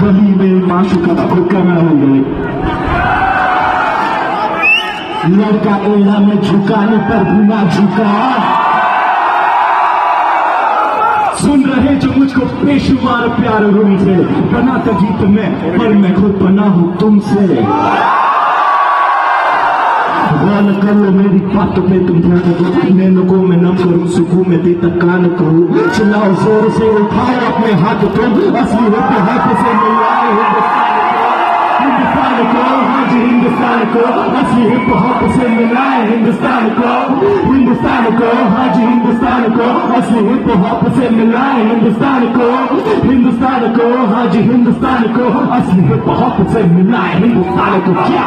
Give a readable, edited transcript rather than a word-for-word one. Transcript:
गली में माशूका हुक्का हो गए, लड़का एड़ा में झुकाने पर भी ना झुका। सुन रहे जो मुझको बेशुमार प्यार रूम से, बना था गीत में पर मैं खुद बना हूं तुमसे। गौर कर लो मेरी बातों पे तुम ध्यान दो, नैनों को मैं नम करूं, सुकून में देता कान कहूं। चिल्लाओ जोर से, उठाओ अपने हाथ तुम, असली होते हाथ से मिलाए हिंदुस्तान को, हाँ जी हिंदुस्तान को, असली हिप हॉप से मिलाए हिंदुस्तान को, हिंदुस्तान को, हाँ जी हिंदुस्तान को, असली हिप हॉप से मिलाए हिंदुस्तान को, हिंदुस्तान को, हाँ जी हिंदुस्तान को, असली हिप हॉप से मिलाए हिंदुस्तान को। क्या